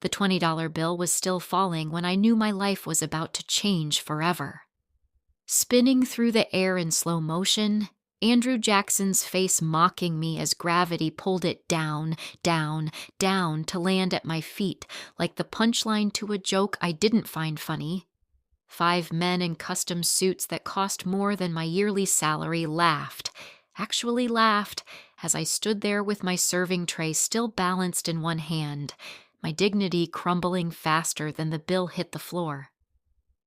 The $20 bill was still falling when I knew my life was about to change forever. Spinning through the air in slow motion, Andrew Jackson's face mocking me as gravity pulled it down, down, down to land at my feet like the punchline to a joke I didn't find funny. 5 men in custom suits that cost more than my yearly salary actually laughed, as I stood there with my serving tray still balanced in one hand, my dignity crumbling faster than the bill hit the floor.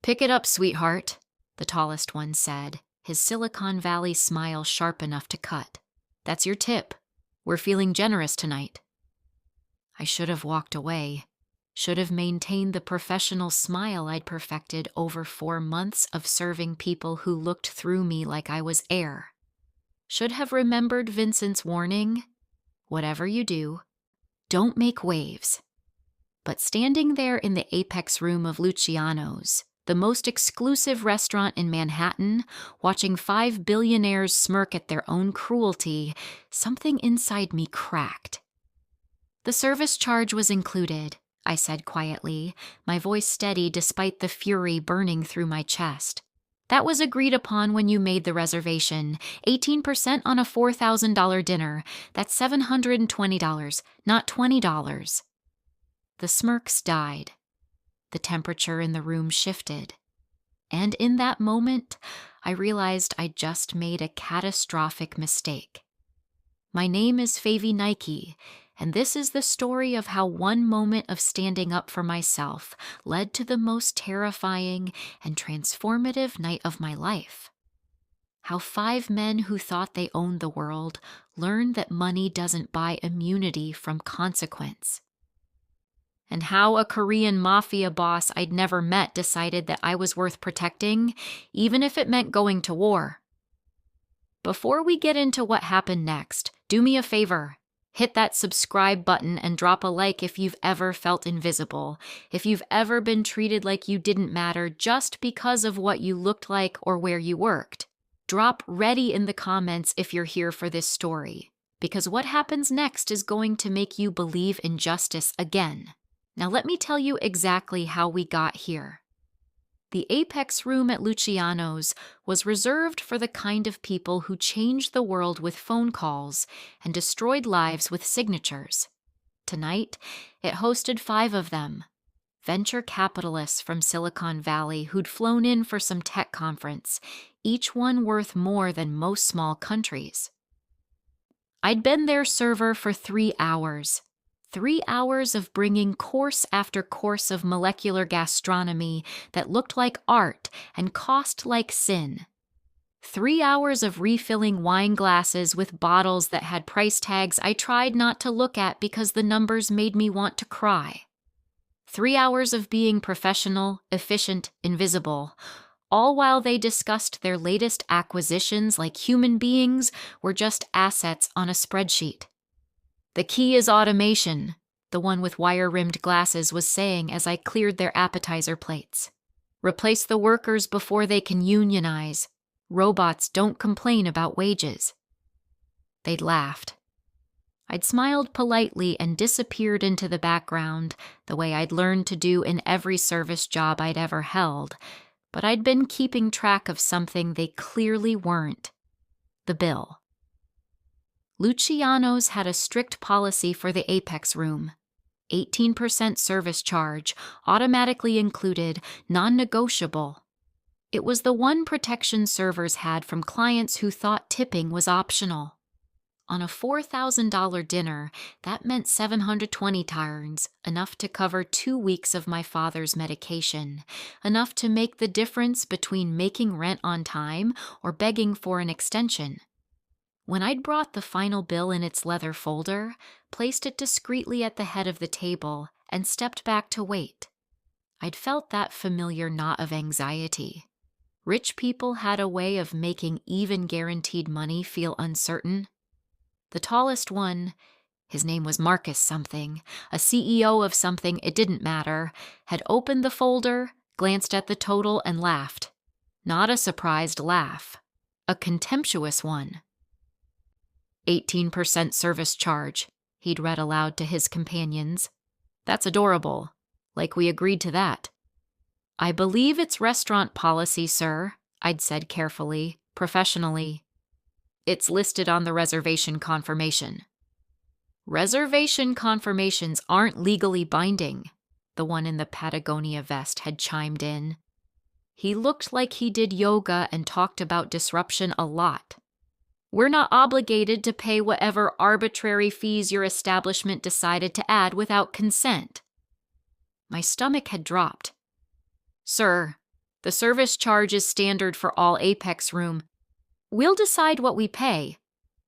"Pick it up, sweetheart," the tallest one said, his Silicon Valley smile sharp enough to cut. "That's your tip. We're feeling generous tonight." I should have walked away, should have maintained the professional smile I'd perfected over 4 months of serving people who looked through me like I was air. Should have remembered Vincent's warning, whatever you do, don't make waves. But standing there in the apex room of Luciano's, the most exclusive restaurant in Manhattan, watching 5 billionaires smirk at their own cruelty, something inside me cracked. "The service charge was included," I said quietly, my voice steady despite the fury burning through my chest. "That was agreed upon when you made the reservation. 18% on a $4,000 dinner. That's $720, not $20. The smirks died. The temperature in the room shifted. And in that moment, I realized I'd just made a catastrophic mistake. My name is Favy Nike, and this is the story of how one moment of standing up for myself led to the most terrifying and transformative night of my life. How 5 men who thought they owned the world learned that money doesn't buy immunity from consequence. And how a Korean Mafia boss I'd never met decided that I was worth protecting, even if it meant going to war. Before we get into what happened next, do me a favor. Hit that subscribe button and drop a like if you've ever felt invisible, if you've ever been treated like you didn't matter just because of what you looked like or where you worked. Drop ready in the comments if you're here for this story, because what happens next is going to make you believe in justice again. Now let me tell you exactly how we got here. The Apex Room at Luciano's was reserved for the kind of people who changed the world with phone calls and destroyed lives with signatures. Tonight, it hosted 5 of them, venture capitalists from Silicon Valley who'd flown in for some tech conference, each one worth more than most small countries. I'd been their server for 3 hours. 3 hours of bringing course after course of molecular gastronomy that looked like art and cost like sin. 3 hours of refilling wine glasses with bottles that had price tags I tried not to look at because the numbers made me want to cry. 3 hours of being professional, efficient, invisible, all while they discussed their latest acquisitions like human beings were just assets on a spreadsheet. "The key is automation," the one with wire-rimmed glasses was saying as I cleared their appetizer plates. "Replace the workers before they can unionize. Robots don't complain about wages." They'd laughed. I'd smiled politely and disappeared into the background, the way I'd learned to do in every service job I'd ever held, but I'd been keeping track of something they clearly weren't: the bill. Luciano's had a strict policy for the Apex Room. 18% service charge, automatically included, non-negotiable. It was the one protection servers had from clients who thought tipping was optional. On a $4,000 dinner, that meant 720 turns, enough to cover 2 weeks of my father's medication, enough to make the difference between making rent on time or begging for an extension. When I'd brought the final bill in its leather folder, placed it discreetly at the head of the table, and stepped back to wait, I'd felt that familiar knot of anxiety. Rich people had a way of making even guaranteed money feel uncertain. The tallest one, his name was Marcus something, a CEO of something, it didn't matter, had opened the folder, glanced at the total, and laughed. Not a surprised laugh, a contemptuous one. 18% service charge, he'd read aloud to his companions. That's adorable. Like we agreed to that. I believe it's restaurant policy, sir, I'd said carefully, professionally. It's listed on the reservation confirmation. Reservation confirmations aren't legally binding, the one in the Patagonia vest had chimed in. He looked like he did yoga and talked about disruption a lot. We're not obligated to pay whatever arbitrary fees your establishment decided to add without consent. My stomach had dropped. Sir, the service charge is standard for all Apex room. We'll decide what we pay,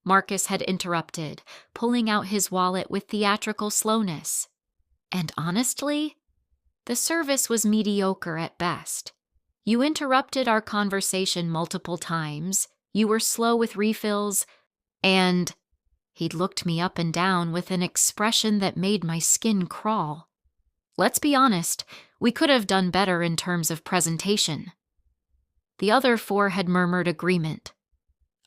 Marcus had interrupted, pulling out his wallet with theatrical slowness. And honestly, the service was mediocre at best. You interrupted our conversation multiple times, you were slow with refills, and he'd looked me up and down with an expression that made my skin crawl. Let's be honest, we could have done better in terms of presentation. The other four had murmured agreement.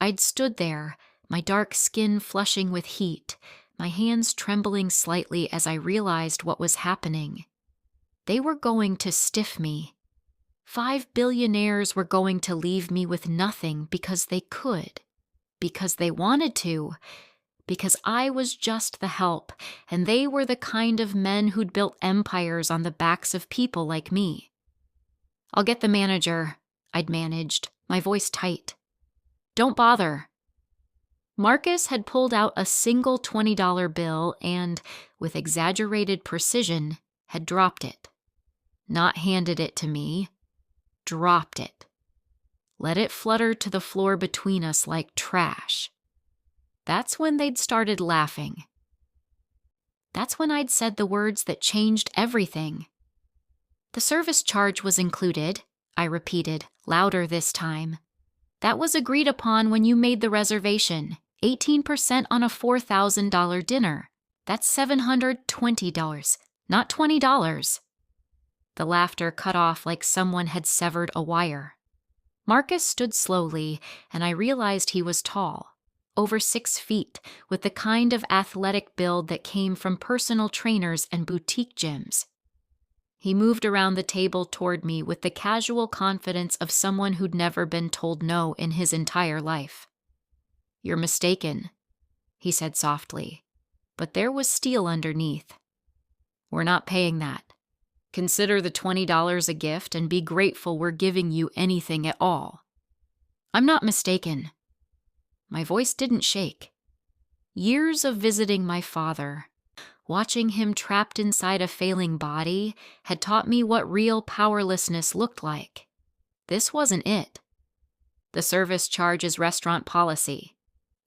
I'd stood there, my dark skin flushing with heat, my hands trembling slightly as I realized what was happening. They were going to stiff me. 5 billionaires were going to leave me with nothing because they could, because they wanted to, because I was just the help, and they were the kind of men who'd built empires on the backs of people like me. I'll get the manager, I'd managed, my voice tight. Don't bother. Marcus had pulled out a single $20 bill and, with exaggerated precision, had dropped it. Not handed it to me. Dropped it. Let it flutter to the floor between us like trash. That's when they'd started laughing. That's when I'd said the words that changed everything. The service charge was included, I repeated, louder this time. That was agreed upon when you made the reservation, 18% on a $4,000 dinner. That's $720, not $20. The laughter cut off like someone had severed a wire. Marcus stood slowly, and I realized he was tall, over 6 feet, with the kind of athletic build that came from personal trainers and boutique gyms. He moved around the table toward me with the casual confidence of someone who'd never been told no in his entire life. You're mistaken, he said softly, but there was steel underneath. We're not paying that. Consider the $20 a gift and be grateful we're giving you anything at all. I'm not mistaken. My voice didn't shake. Years of visiting my father, watching him trapped inside a failing body, had taught me what real powerlessness looked like. This wasn't it. The service charge is restaurant policy.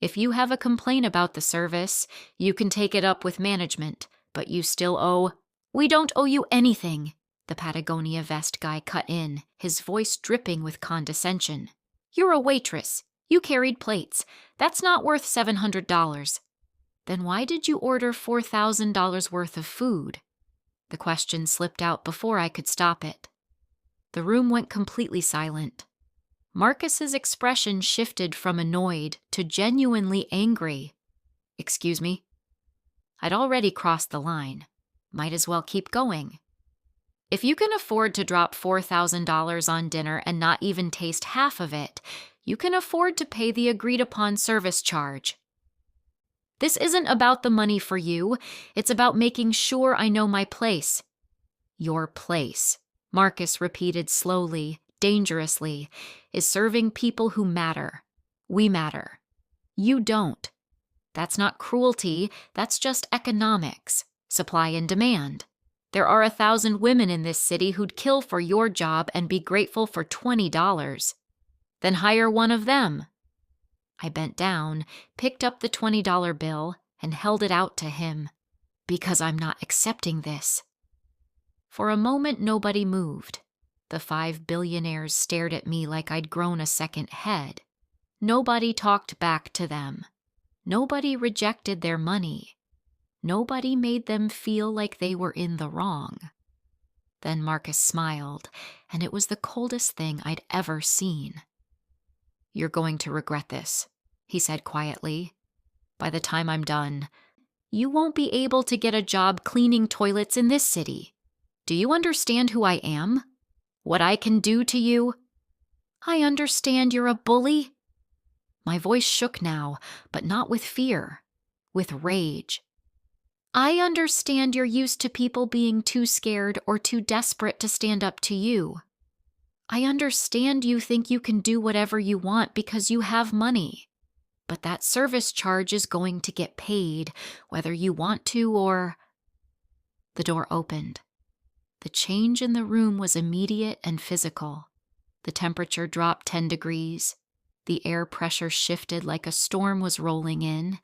If you have a complaint about the service, you can take it up with management, but you still owe— We don't owe you anything, the Patagonia vest guy cut in, his voice dripping with condescension. You're a waitress. You carried plates. That's not worth $700. Then why did you order $4,000 worth of food? The question slipped out before I could stop it. The room went completely silent. Marcus's expression shifted from annoyed to genuinely angry. Excuse me? I'd already crossed the line. Might as well keep going. If you can afford to drop $4,000 on dinner and not even taste half of it, you can afford to pay the agreed-upon service charge. This isn't about the money for you. It's about making sure I know my place. Your place, Marcus repeated slowly, dangerously, is serving people who matter. We matter. You don't. That's not cruelty. That's just economics. Supply and demand. There are 1,000 women in this city who'd kill for your job and be grateful for $20. Then hire one of them. I bent down, picked up the $20 bill, and held it out to him. Because I'm not accepting this. For a moment, nobody moved. The 5 billionaires stared at me like I'd grown a second head. Nobody talked back to them. Nobody rejected their money. Nobody made them feel like they were in the wrong. Then Marcus smiled, and it was the coldest thing I'd ever seen. You're going to regret this, he said quietly. By the time I'm done, You won't be able to get a job cleaning toilets in this city. Do you understand who I am? What I can do to you? I understand you're a bully." My voice shook now, but not with fear, with rage. "I understand you're used to people being too scared or too desperate to stand up to you. I understand you think you can do whatever you want because you have money. But that service charge is going to get paid, whether you want to or—" The door opened. The change in the room was immediate and physical. The temperature dropped 10 degrees. The air pressure shifted like a storm was rolling in,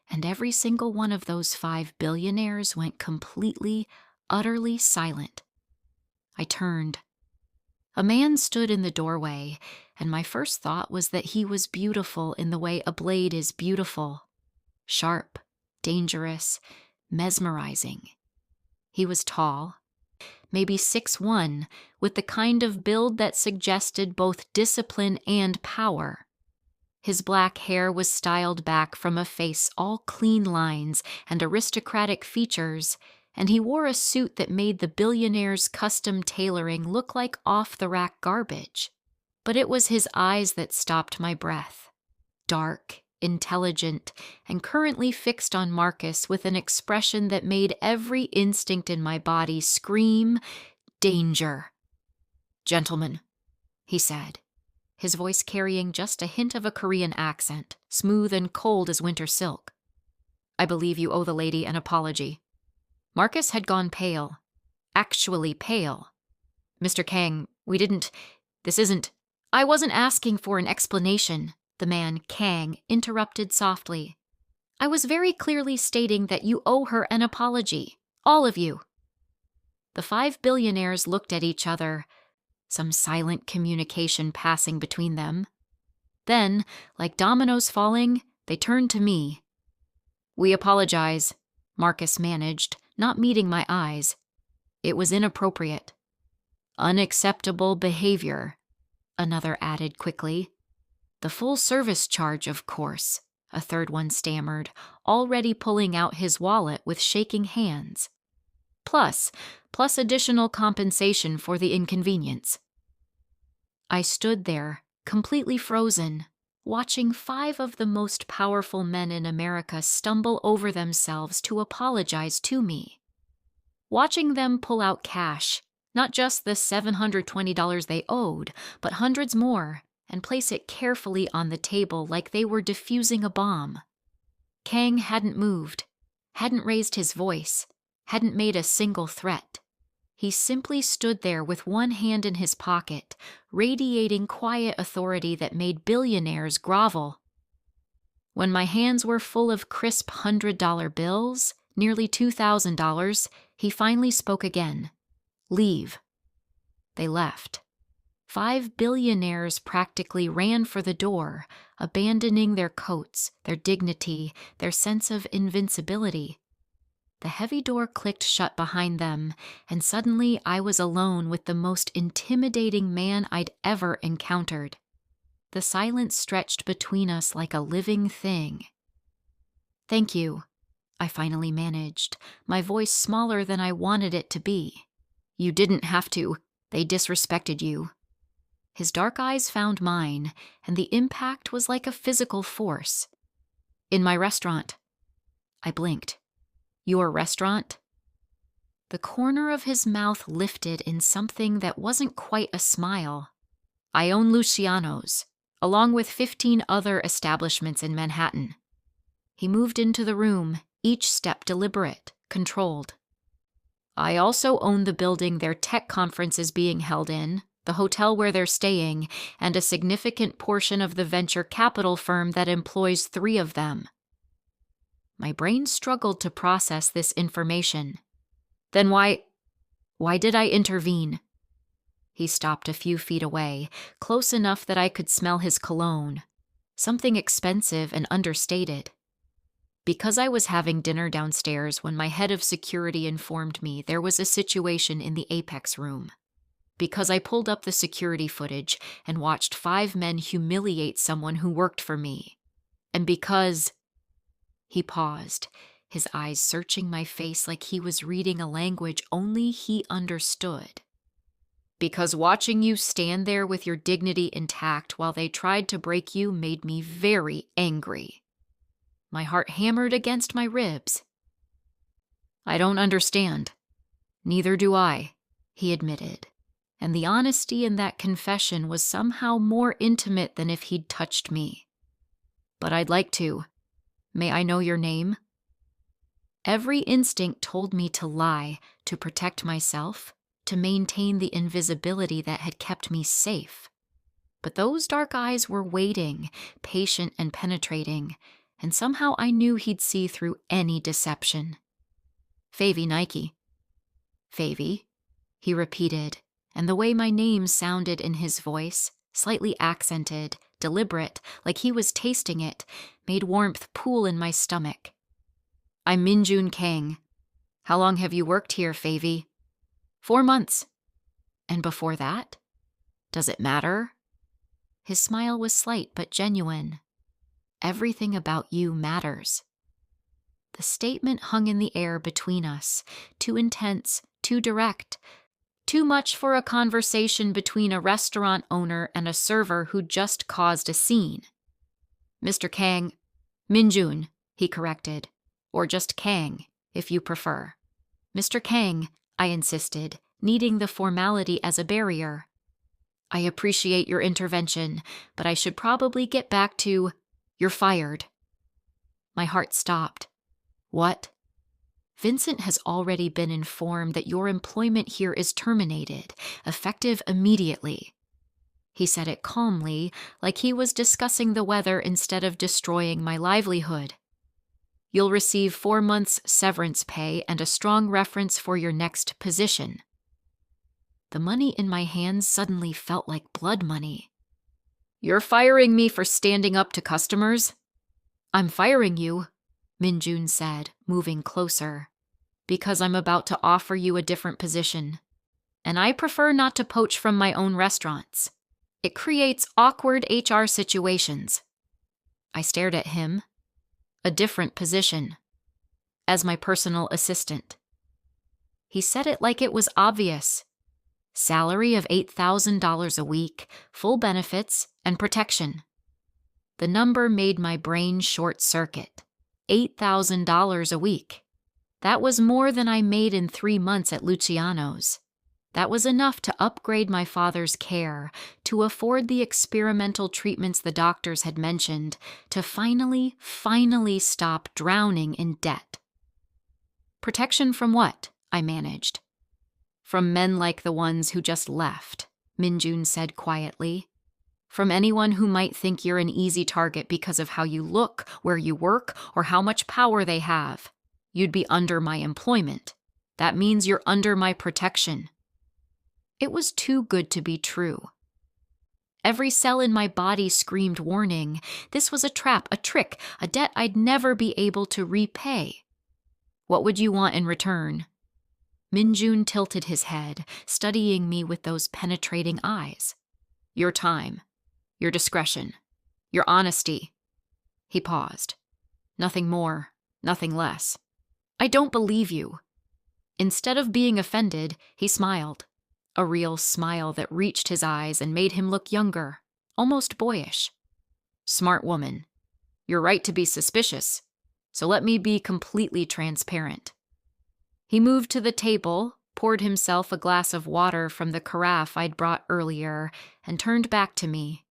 and every single one of those 5 billionaires went completely, utterly silent. I turned. A man stood in the doorway, and my first thought was that he was beautiful in the way a blade is beautiful. Sharp, dangerous, mesmerizing. He was tall, maybe 6'1", with the kind of build that suggested both discipline and power. His black hair was styled back from a face all clean lines and aristocratic features, and he wore a suit that made the Billionaire's custom tailoring look like off-the-rack garbage. But it was his eyes that stopped my breath. Dark, intelligent, and currently fixed on Marcus with an expression that made every instinct in my body scream, "Danger." "Gentlemen," he said, his voice carrying just a hint of a Korean accent, smooth and cold as winter silk. "I believe you owe the lady an apology." Marcus had gone pale. Actually pale. "Mr. Kang, this isn't—" "I wasn't asking for an explanation," the man, Kang, interrupted softly. "I was very clearly stating that you owe her an apology. All of you." The 5 billionaires looked at each other, some silent communication passing between them. Then, like dominoes falling, they turned to me. "We apologize," Marcus managed, not meeting my eyes. "It was inappropriate." "Unacceptable behavior," another added quickly. "The full service charge, of course," a third one stammered, already pulling out his wallet with shaking hands. Plus additional compensation for the inconvenience." I stood there, completely frozen, watching 5 of the most powerful men in America stumble over themselves to apologize to me. Watching them pull out cash, not just the $720 they owed, but hundreds more, and place it carefully on the table like they were defusing a bomb. Kang hadn't moved, hadn't raised his voice, hadn't made a single threat. He simply stood there with one hand in his pocket, radiating quiet authority that made billionaires grovel. When my hands were full of crisp $100 bills, nearly $2,000, he finally spoke again. "Leave." They left. 5 billionaires practically ran for the door, abandoning their coats, their dignity, their sense of invincibility. The heavy door clicked shut behind them, and suddenly I was alone with the most intimidating man I'd ever encountered. The silence stretched between us like a living thing. "Thank you," I finally managed, my voice smaller than I wanted it to be. "You didn't have to. They disrespected you." His dark eyes found mine, and the impact was like a physical force. "In my restaurant." I blinked. "Your restaurant?" The corner of his mouth lifted in something that wasn't quite a smile. "I own Luciano's, along with 15 other establishments in Manhattan." He moved into the room, each step deliberate, controlled. "I also own the building their tech conference is being held in, the hotel where they're staying, and a significant portion of the venture capital firm that employs 3 of them." My brain struggled to process this information. "Then why did I intervene?" He stopped a few feet away, close enough that I could smell his cologne, something expensive and understated. Because I was having dinner downstairs when my head of security informed me there was a situation in the Apex room. Because I pulled up the security footage and watched 5 men humiliate someone who worked for me. And because— He paused, his eyes searching my face like he was reading a language only he understood. Because watching you stand there with your dignity intact while they tried to break you made me very angry. My heart hammered against my ribs. I don't understand. Neither do I, he admitted, and the honesty in that confession was somehow more intimate than if he'd touched me. But I'd like to. May I know your name? Every instinct told me to lie, to protect myself, to maintain the invisibility that had kept me safe. But those dark eyes were waiting, patient and penetrating, and somehow I knew he'd see through any deception. Favy Nike. Favy, he repeated, and the way my name sounded in his voice, slightly accented, deliberate, like he was tasting it, made warmth pool in my stomach. I'm Minjun Kang. How long have you worked here, Favy? 4 months. And before that? Does it matter? His smile was slight but genuine. Everything about you matters. The statement hung in the air between us, too intense, too direct, too much for a conversation between a restaurant owner and a server who just caused a scene. Mr. Kang, Minjun, he corrected, or just Kang, if you prefer. Mr. Kang, I insisted, needing the formality as a barrier. I appreciate your intervention, but I should probably get back to, you're fired. My heart stopped. What? Vincent has already been informed that your employment here is terminated, effective immediately. He said it calmly, like he was discussing the weather instead of destroying my livelihood. You'll receive 4 months severance pay and a strong reference for your next position. The money in my hands suddenly felt like blood money. You're firing me for standing up to customers? I'm firing you, Minjun said, moving closer, because I'm about to offer you a different position. And I prefer not to poach from my own restaurants. It creates awkward HR situations. I stared at him. A different position. As my personal assistant. He said it like it was obvious. Salary of $8,000 a week, full benefits, and protection. The number made my brain short-circuit. $8,000 a week. That was more than I made in 3 months at Luciano's. That was enough to upgrade my father's care, to afford the experimental treatments the doctors had mentioned, to finally stop drowning in debt. Protection from what? I managed. From men like the ones who just left, Minjun said quietly. From anyone who might think you're an easy target because of how you look, where you work, or how much power they have. You'd be under my employment. That means you're under my protection. It was too good to be true. Every cell in my body screamed warning. This was a trap, a trick, a debt I'd never be able to repay. What would you want in return? Minjun tilted his head, studying me with those penetrating eyes. Your time. Your discretion. Your honesty. He paused. Nothing more, nothing less. I don't believe you. Instead of being offended, he smiled. A real smile that reached his eyes and made him look younger, almost boyish. Smart woman. You're right to be suspicious, so let me be completely transparent. He moved to the table, poured himself a glass of water from the carafe I'd brought earlier, and turned back to me.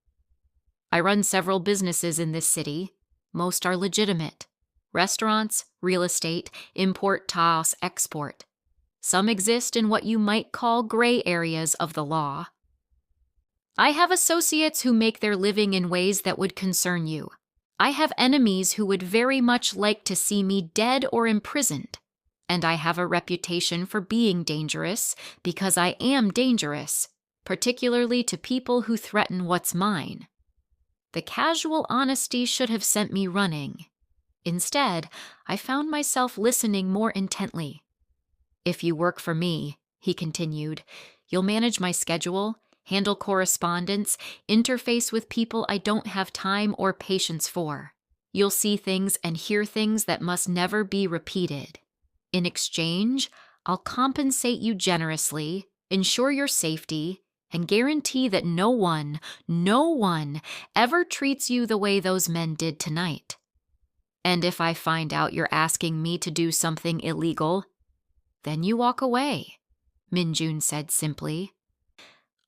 I run several businesses in this city. Most are legitimate. Restaurants, real estate, import, toss, export. Some exist in what you might call gray areas of the law. I have associates who make their living in ways that would concern you. I have enemies who would very much like to see me dead or imprisoned. And I have a reputation for being dangerous because I am dangerous, particularly to people who threaten what's mine. The casual honesty should have sent me running. Instead, I found myself listening more intently. If you work for me, he continued, you'll manage my schedule, handle correspondence, interface with people I don't have time or patience for. You'll see things and hear things that must never be repeated. In exchange, I'll compensate you generously, ensure your safety, and guarantee that no one ever treats you the way those men did tonight. And if I find out you're asking me to do something illegal, then you walk away, Minjun said simply.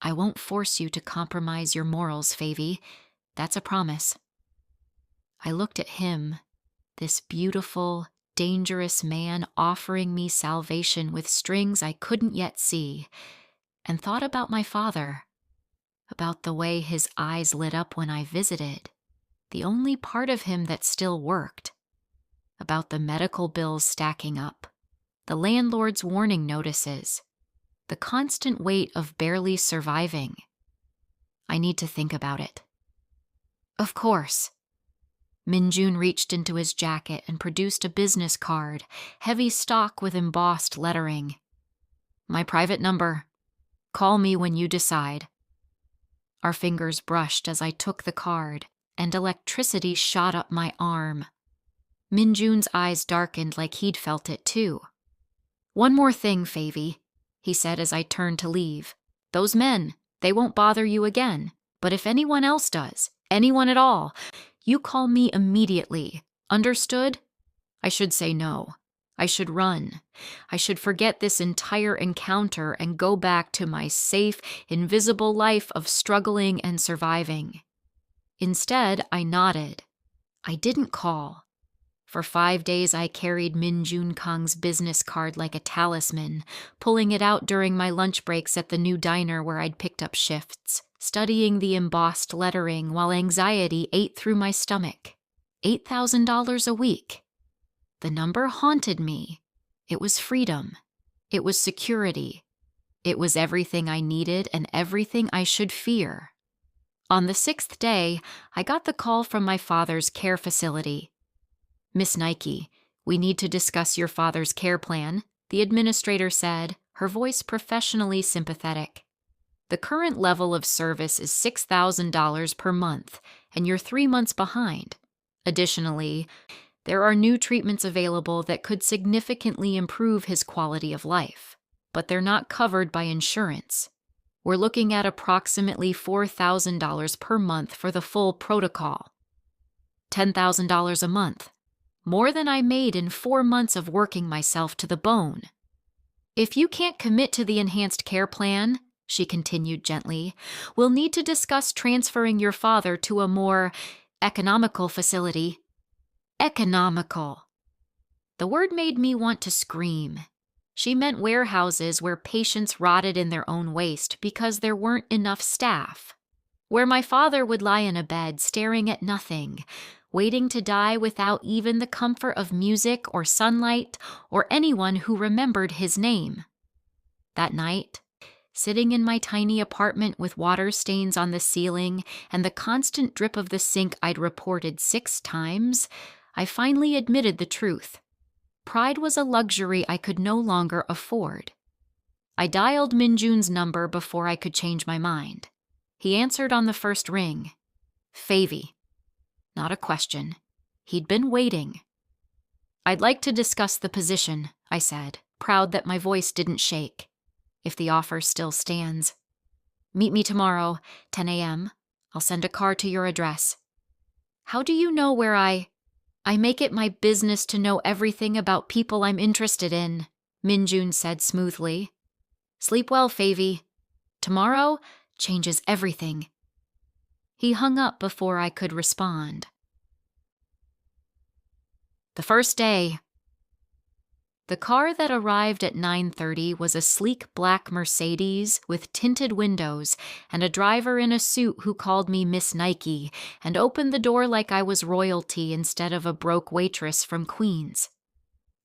I won't force you to compromise your morals, Favy. That's a promise. I looked at him, this beautiful, dangerous man offering me salvation with strings I couldn't yet see, and thought about my father, about the way his eyes lit up when I visited, the only part of him that still worked, about the medical bills stacking up, the landlord's warning notices, the constant weight of barely surviving. I need to think about it. Of course. Minjun reached into his jacket and produced a business card, heavy stock with embossed lettering. My private number. Call me when you decide. Our fingers brushed as I took the card, and electricity shot up my arm. Minjun's eyes darkened like he'd felt it too. One more thing, Favy, he said as I turned to leave. Those men, they won't bother you again, but if anyone else does, anyone at all, you call me immediately. Understood? I should say no. I should run. I should forget this entire encounter and go back to my safe, invisible life of struggling and surviving. Instead, I nodded. I didn't call. For 5 days, I carried Min Jun Kang's business card like a talisman, pulling it out during my lunch breaks at the new diner where I'd picked up shifts, studying the embossed lettering while anxiety ate through my stomach. $8,000 a week. The number haunted me. It was freedom. It was security. It was everything I needed and everything I should fear. On the 6th day, I got the call from my father's care facility. Miss Nike, we need to discuss your father's care plan, the administrator said, her voice professionally sympathetic. The current level of service is $6,000 per month, and you're 3 months behind. Additionally, there are new treatments available that could significantly improve his quality of life, but they're not covered by insurance. We're looking at approximately $4,000 per month for the full protocol. $10,000 a month. More than I made in 4 months of working myself to the bone. If you can't commit to the enhanced care plan, she continued gently, we'll need to discuss transferring your father to a more economical facility. Economical. The word made me want to scream. She meant warehouses where patients rotted in their own waste because there weren't enough staff. Where my father would lie in a bed staring at nothing, waiting to die without even the comfort of music or sunlight or anyone who remembered his name. That night, sitting in my tiny apartment with water stains on the ceiling and the constant drip of the sink I'd reported 6 times, I finally admitted the truth. Pride was a luxury I could no longer afford. I dialed Minjun's number before I could change my mind. He answered on the first ring. Favy. Not a question. He'd been waiting. I'd like to discuss the position, I said, proud that my voice didn't shake. If the offer still stands. Meet me tomorrow, 10 a.m. I'll send a car to your address. How do you know where I make it my business to know everything about people I'm interested in, Minjun said smoothly. Sleep well, Favy. Tomorrow changes everything. He hung up before I could respond. The first day. The car that arrived at 9:30 was a sleek black Mercedes with tinted windows and a driver in a suit who called me Miss Nike and opened the door like I was royalty instead of a broke waitress from Queens.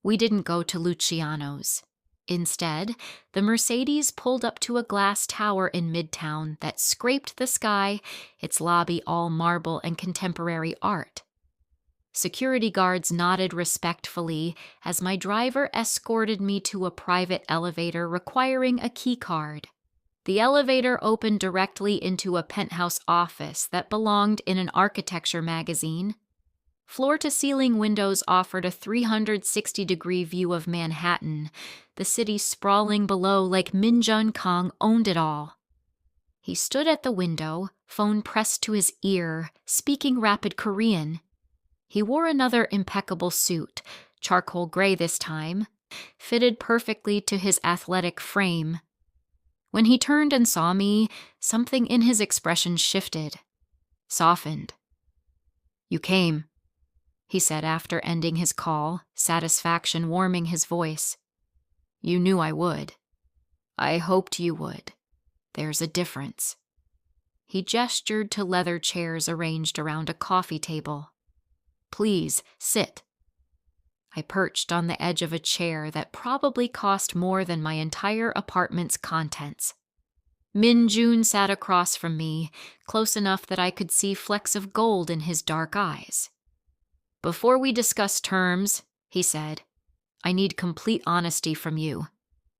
We didn't go to Luciano's. Instead, the Mercedes pulled up to a glass tower in Midtown that scraped the sky, its lobby all marble and contemporary art. Security guards nodded respectfully as my driver escorted me to a private elevator requiring a key card. The elevator opened directly into a penthouse office that belonged in an architecture magazine. Floor-to-ceiling windows offered a 360-degree view of Manhattan, the city sprawling below like Minjun Kong owned it all. He stood at the window, phone pressed to his ear, speaking rapid Korean. He wore another impeccable suit, charcoal gray this time, fitted perfectly to his athletic frame. When he turned and saw me, something in his expression shifted, softened. "You came," he said after ending his call, satisfaction warming his voice. "You knew I would. I hoped you would. There's a difference." He gestured to leather chairs arranged around a coffee table. "Please, sit." I perched on the edge of a chair that probably cost more than my entire apartment's contents. Min Jun sat across from me, close enough that I could see flecks of gold in his dark eyes. "Before we discuss terms," he said, "I need complete honesty from you.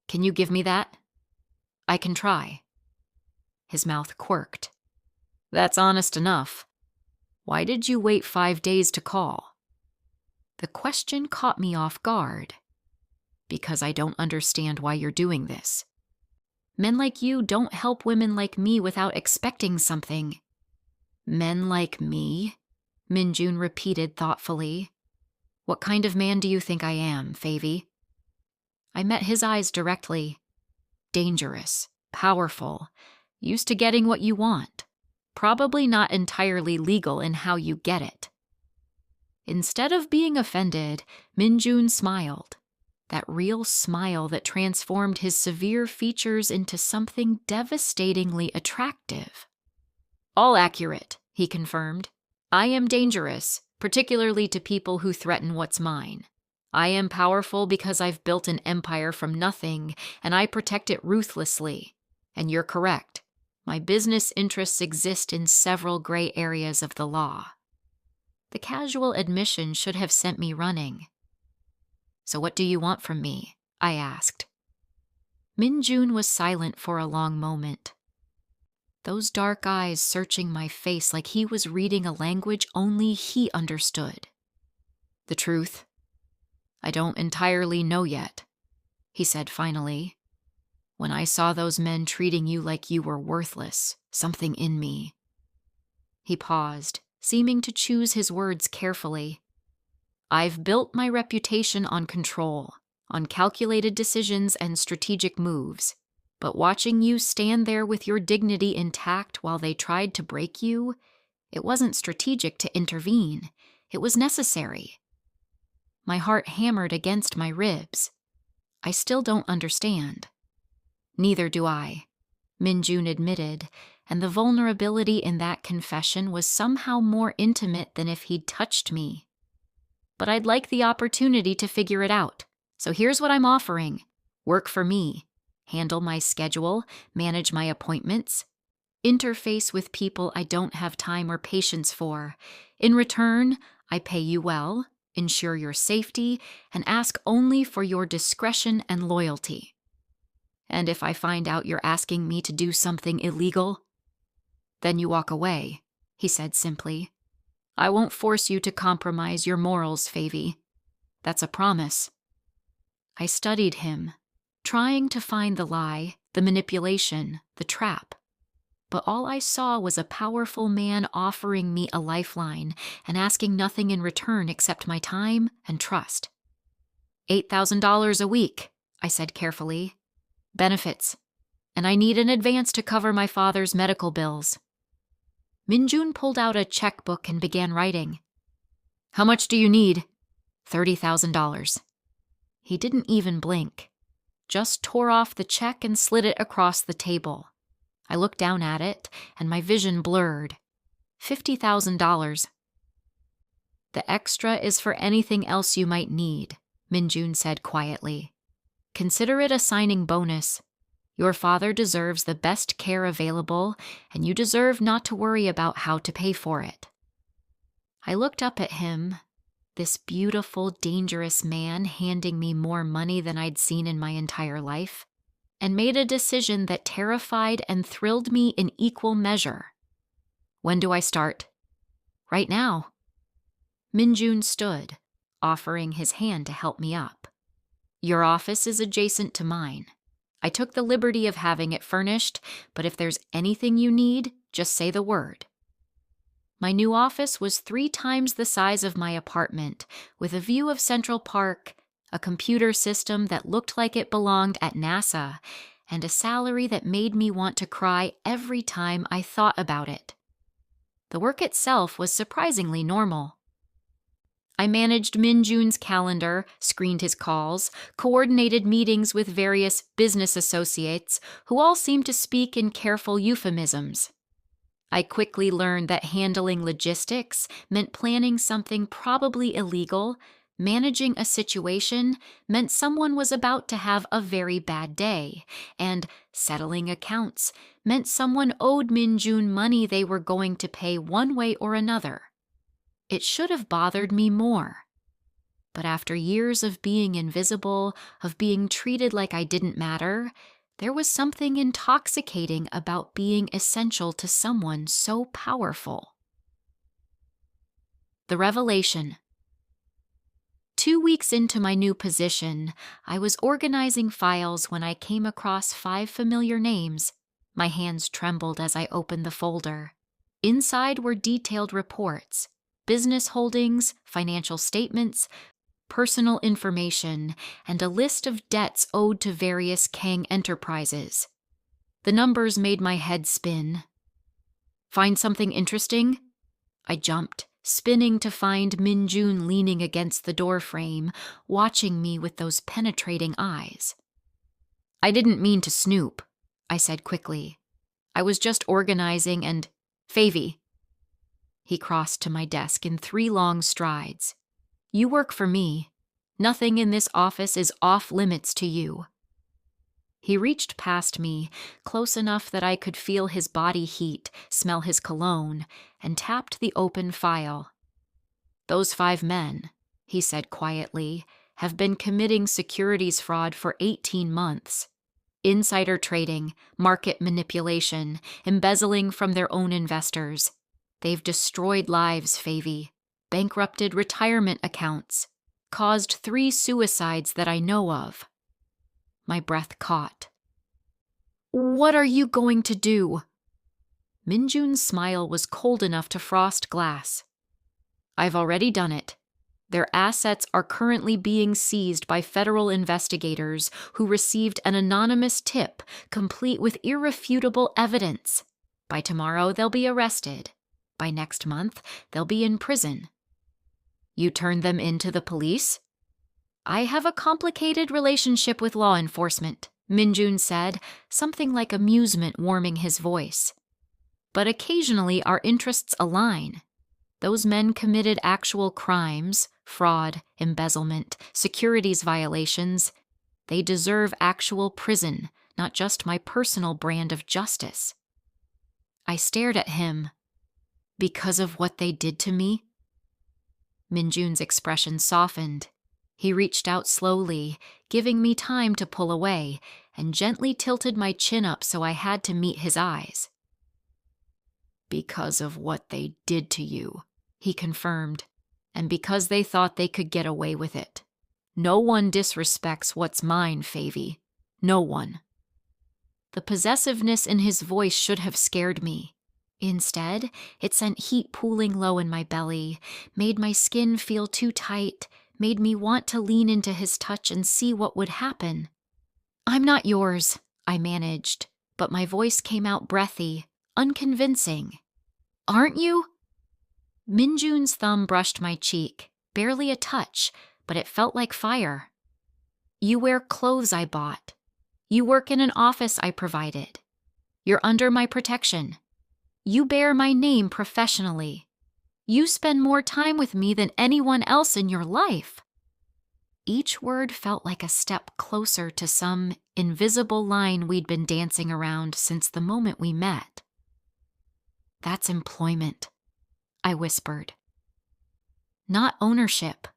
Can you give me that?" "I can try." His mouth quirked. "That's honest enough. Why did you wait 5 days to call?" The question caught me off guard. "Because I don't understand why you're doing this. Men like you don't help women like me without expecting something." "Men like me?" Minjun repeated thoughtfully. "What kind of man do you think I am, Favy?" I met his eyes directly. Dangerous, powerful, used to getting what you want. Probably not entirely legal in how you get it. Instead of being offended, Minjun smiled. That real smile that transformed his severe features into something devastatingly attractive. "All accurate," he confirmed. "I am dangerous, particularly to people who threaten what's mine. I am powerful because I've built an empire from nothing, and I protect it ruthlessly. And you're correct. My business interests exist in several gray areas of the law." The casual admission should have sent me running. "So what do you want from me?" I asked. Minjun was silent for a long moment. Those dark eyes searching my face like he was reading a language only he understood. "The truth? I don't entirely know yet," he said finally. "When I saw those men treating you like you were worthless, something in me." He paused, seeming to choose his words carefully. "I've built my reputation on control, on calculated decisions and strategic moves. But watching you stand there with your dignity intact while they tried to break you, it wasn't strategic to intervene. It was necessary." My heart hammered against my ribs. "I still don't understand." "Neither do I," Minjun admitted, and the vulnerability in that confession was somehow more intimate than if he'd touched me. "But I'd like the opportunity to figure it out. So here's what I'm offering. Work for me. Handle my schedule, manage my appointments, interface with people I don't have time or patience for. In return, I pay you well, ensure your safety, and ask only for your discretion and loyalty. And if I find out you're asking me to do something illegal, then you walk away," he said simply. "I won't force you to compromise your morals, Favy. That's a promise." I studied him, trying to find the lie, the manipulation, the trap. But all I saw was a powerful man offering me a lifeline and asking nothing in return except my time and trust. $8,000 a week, I said carefully. Benefits. And I need an advance to cover my father's medical bills. Minjun pulled out a checkbook and began writing. "How much do you need?" $30,000. He didn't even blink. Just tore off the check and slid it across the table. I looked down at it, and my vision blurred. $50,000. "The extra is for anything else you might need," Minjun said quietly. "Consider it a signing bonus. Your father deserves the best care available, and you deserve not to worry about how to pay for it." I looked up at him, this beautiful, dangerous man handing me more money than I'd seen in my entire life, and made a decision that terrified and thrilled me in equal measure. "When do I start?" "Right now." Minjun stood, offering his hand to help me up. Your office is adjacent to mine. I took the liberty of having it furnished, but if there's anything you need, just say the word. My new office was 3 times the size of my apartment, with a view of Central Park, a computer system that looked like it belonged at NASA, and a salary that made me want to cry every time I thought about it. The work itself was surprisingly normal. I managed Minjun's calendar, screened his calls, coordinated meetings with various business associates who all seemed to speak in careful euphemisms. I quickly learned that handling logistics meant planning something probably illegal. Managing a situation meant someone was about to have a very bad day, and settling accounts meant someone owed Minjun money they were going to pay one way or another. It should have bothered me more. But after years of being invisible, of being treated like I didn't matter, there was something intoxicating about being essential to someone so powerful. The revelation. 2 weeks into my new position, I was organizing files when I came across 5 familiar names. My hands trembled as I opened the folder. Inside were detailed reports, business holdings, financial statements, personal information, and a list of debts owed to various Kang enterprises. The numbers made my head spin. Find something interesting? I jumped, spinning to find Minjun leaning against the doorframe, watching me with those penetrating eyes. I didn't mean to snoop, I said quickly. I was just organizing and... Favy. He crossed to my desk in 3 long strides. You work for me. Nothing in this office is off limits to you. He reached past me, close enough that I could feel his body heat, smell his cologne, and tapped the open file. Those 5 men, he said quietly, have been committing securities fraud for 18 months. Insider trading, market manipulation, embezzling from their own investors. They've destroyed lives, Favy, bankrupted retirement accounts, caused 3 suicides that I know of. My breath caught. What are you going to do? Minjun's smile was cold enough to frost glass. I've already done it. Their assets are currently being seized by federal investigators who received an anonymous tip complete with irrefutable evidence. By tomorrow, they'll be arrested. By next month, they'll be in prison. You turned them into the police? I have a complicated relationship with law enforcement, Minjun said, something like amusement warming his voice. But occasionally our interests align. Those men committed actual crimes, fraud, embezzlement, securities violations. They deserve actual prison, not just my personal brand of justice. I stared at him. Because of what they did to me? Minjun's expression softened. He reached out slowly, giving me time to pull away, and gently tilted my chin up so I had to meet his eyes. Because of what they did to you, he confirmed, and because they thought they could get away with it. No one disrespects what's mine, Favy. No one. The possessiveness in his voice should have scared me. Instead, it sent heat pooling low in my belly, made my skin feel too tight, made me want to lean into his touch and see what would happen. I'm not yours, I managed, but my voice came out breathy, unconvincing. Aren't you? Minjun's thumb brushed my cheek, barely a touch, but it felt like fire. You wear clothes I bought. You work in an office I provided. You're under my protection. You bear my name professionally. You spend more time with me than anyone else in your life. Each word felt like a step closer to some invisible line we'd been dancing around since the moment we met. That's employment, I whispered. Not ownership.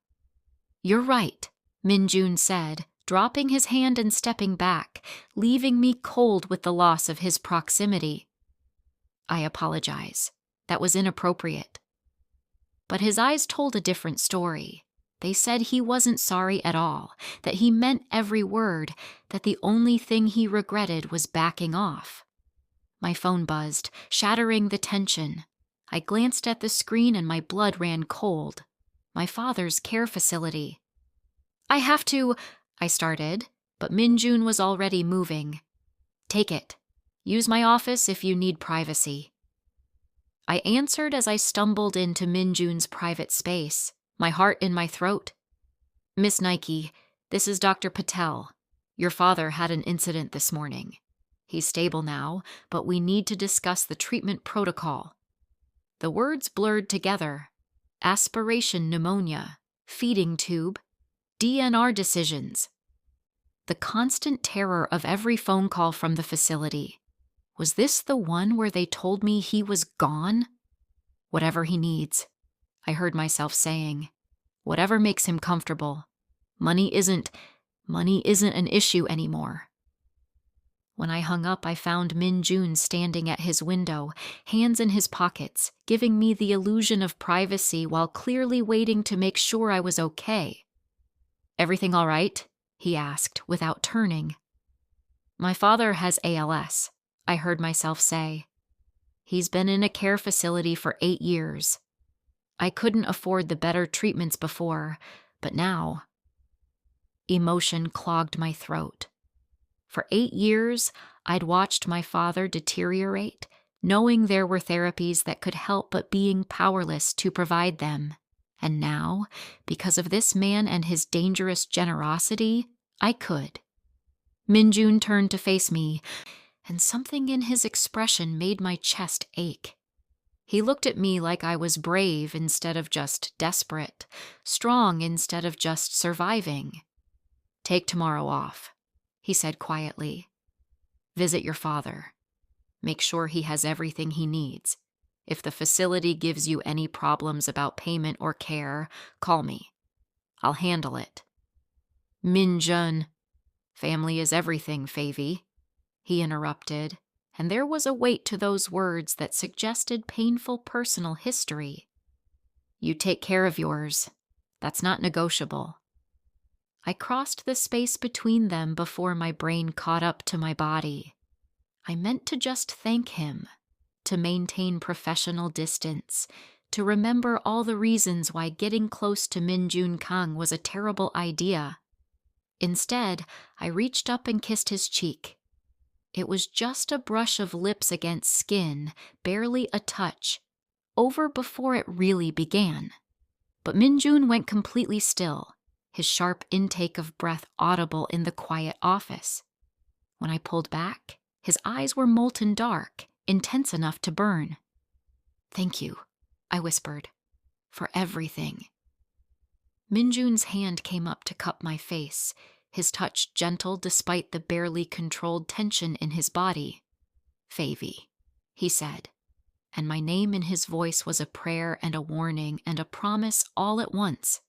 You're right, Minjun said, dropping his hand and stepping back, leaving me cold with the loss of his proximity. I apologize. That was inappropriate. But his eyes told a different story. They said he wasn't sorry at all, that he meant every word, that the only thing he regretted was backing off. My phone buzzed, shattering the tension. I glanced at the screen and my blood ran cold. My father's care facility. I have to, I started, but Minjun was already moving. Take it. Use my office if you need privacy. I answered as I stumbled into Minjun's private space, my heart in my throat. Miss Nike, this is Dr. Patel. Your father had an incident this morning. He's stable now, but we need to discuss the treatment protocol. The words blurred together. Aspiration pneumonia, feeding tube, DNR decisions. The constant terror of every phone call from the facility. Was this the one where they told me he was gone? Whatever he needs, I heard myself saying. Whatever makes him comfortable. Money isn't an issue anymore. When I hung up, I found Minjun standing at his window, hands in his pockets, giving me the illusion of privacy while clearly waiting to make sure I was okay. Everything all right? He asked, without turning. My father has ALS, I heard myself say. He's been in a care facility for 8 years. I couldn't afford the better treatments before, but now. Emotion clogged my throat. For 8 years, I'd watched my father deteriorate, knowing there were therapies that could help but being powerless to provide them. And now, because of this man and his dangerous generosity, I could. Minjun turned to face me, and something in his expression made my chest ache. He looked at me like I was brave instead of just desperate, strong instead of just surviving. Take tomorrow off, he said quietly. Visit your father. Make sure he has everything he needs. If the facility gives you any problems about payment or care, call me. I'll handle it. Minjun. Family is everything, Favy, he interrupted, and there was a weight to those words that suggested painful personal history. You take care of yours. That's not negotiable. I crossed the space between them before my brain caught up to my body. I meant to just thank him, to maintain professional distance, to remember all the reasons why getting close to Minjun Kang was a terrible idea. Instead, I reached up and kissed his cheek. It was just a brush of lips against skin, barely a touch, over before it really began. But Minjun went completely still, his sharp intake of breath audible in the quiet office. When I pulled back, his eyes were molten dark, intense enough to burn. Thank you, I whispered, for everything. Minjun's hand came up to cup my face, his touch gentle despite the barely controlled tension in his body. Favy, he said, and my name in his voice was a prayer and a warning and a promise all at once.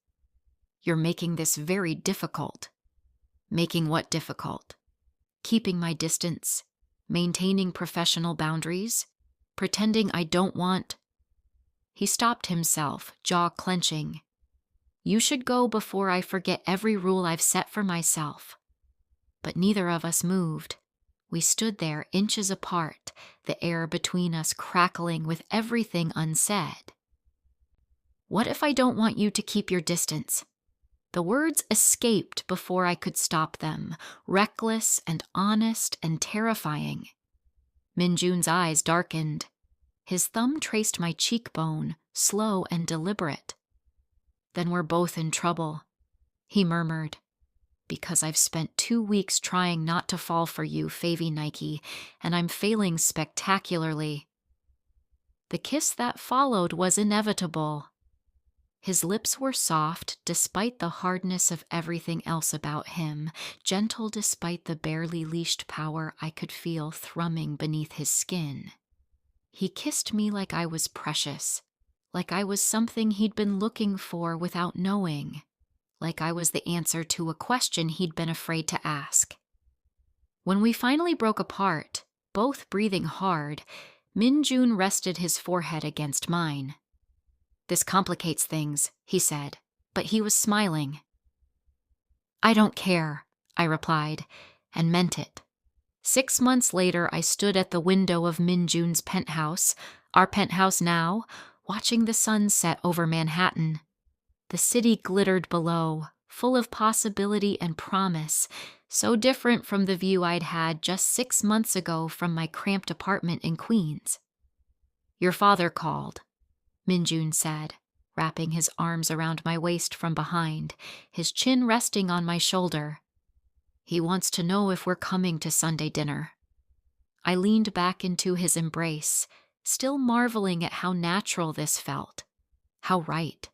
You're making this very difficult. Making what difficult? Keeping my distance, maintaining professional boundaries, pretending I don't want. He stopped himself, jaw clenching. You should go before I forget every rule I've set for myself. But neither of us moved. We stood there inches apart, the air between us crackling with everything unsaid. What if I don't want you to keep your distance? The words escaped before I could stop them, reckless and honest and terrifying. Minjun's eyes darkened. His thumb traced my cheekbone, slow and deliberate. Then we're both in trouble, he murmured, because I've spent 2 weeks trying not to fall for you, Favy Nike, and I'm failing spectacularly. The kiss that followed was inevitable. His lips were soft despite the hardness of everything else about him, gentle despite the barely leashed power I could feel thrumming beneath his skin. He kissed me like I was precious, like I was something he'd been looking for without knowing, like I was the answer to a question he'd been afraid to ask. When we finally broke apart, both breathing hard, Minjun rested his forehead against mine. This complicates things, he said, but he was smiling. I don't care, I replied, and meant it. 6 months later, I stood at the window of Minjun's penthouse, our penthouse now, watching the sun set over Manhattan. The city glittered below, full of possibility and promise, so different from the view I'd had just 6 months ago from my cramped apartment in Queens. Your father called, Minjun said, wrapping his arms around my waist from behind, his chin resting on my shoulder. He wants to know if we're coming to Sunday dinner. I leaned back into his embrace, still marveling at how natural this felt. How right.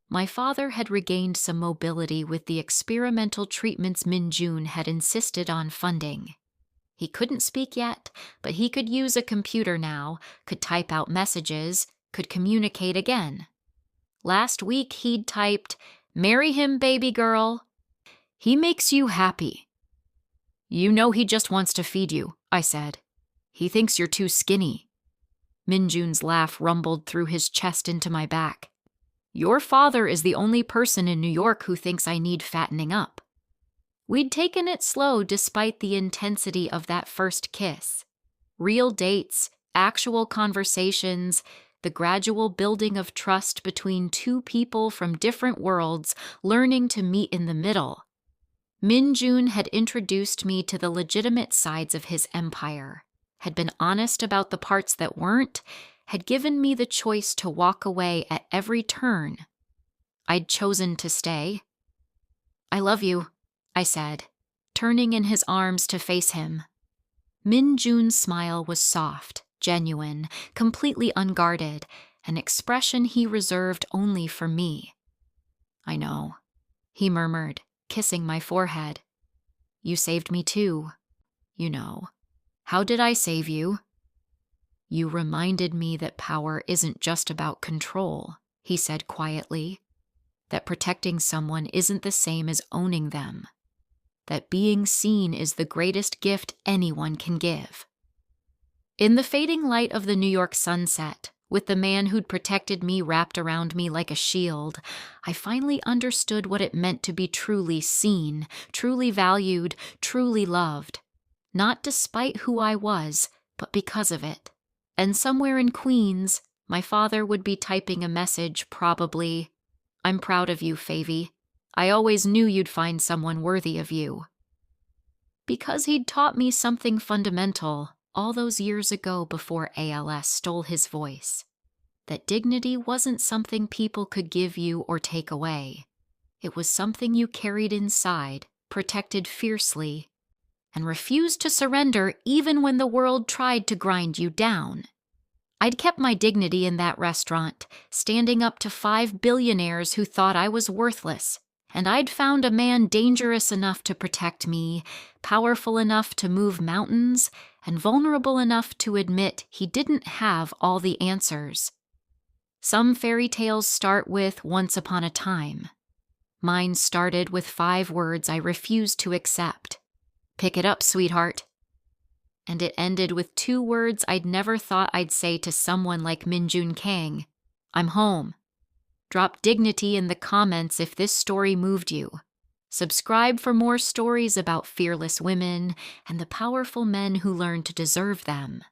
My father had regained some mobility with the experimental treatments Minjun had insisted on funding. He couldn't speak yet, but he could use a computer now, could type out messages, could communicate again. Last week he'd typed, "Marry him, baby girl. He makes you happy." You know he just wants to feed you, I said. He thinks you're too skinny. Minjun's laugh rumbled through his chest into my back. Your father is the only person in New York who thinks I need fattening up. We'd taken it slow despite the intensity of that first kiss. Real dates, actual conversations, the gradual building of trust between two people from different worlds learning to meet in the middle. Minjun had introduced me to the legitimate sides of his empire, had been honest about the parts that weren't, had given me the choice to walk away at every turn. I'd chosen to stay. I love you, I said, turning in his arms to face him. Minjun's smile was soft, genuine, completely unguarded, an expression he reserved only for me. I know, he murmured, kissing my forehead. You saved me too, you know. How did I save you? You reminded me that power isn't just about control, he said quietly, that protecting someone isn't the same as owning them, that being seen is the greatest gift anyone can give. In the fading light of the New York sunset, with the man who'd protected me wrapped around me like a shield, I finally understood what it meant to be truly seen, truly valued, truly loved. Not despite who I was, but because of it. And somewhere in Queens, my father would be typing a message, probably, "I'm proud of you, Favy. I always knew you'd find someone worthy of you." Because he'd taught me something fundamental all those years ago before ALS stole his voice. That dignity wasn't something people could give you or take away. It was something you carried inside, protected fiercely, and refused to surrender even when the world tried to grind you down. I'd kept my dignity in that restaurant, standing up to 5 billionaires who thought I was worthless, and I'd found a man dangerous enough to protect me, powerful enough to move mountains, and vulnerable enough to admit he didn't have all the answers. Some fairy tales start with "once upon a time." Mine started with 5 words I refused to accept. "Pick it up, sweetheart." And it ended with 2 words I'd never thought I'd say to someone like Minjun Kang. "I'm home." Drop dignity in the comments if this story moved you. Subscribe for more stories about fearless women and the powerful men who learn to deserve them.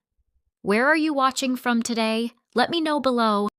Where are you watching from today? Let me know below.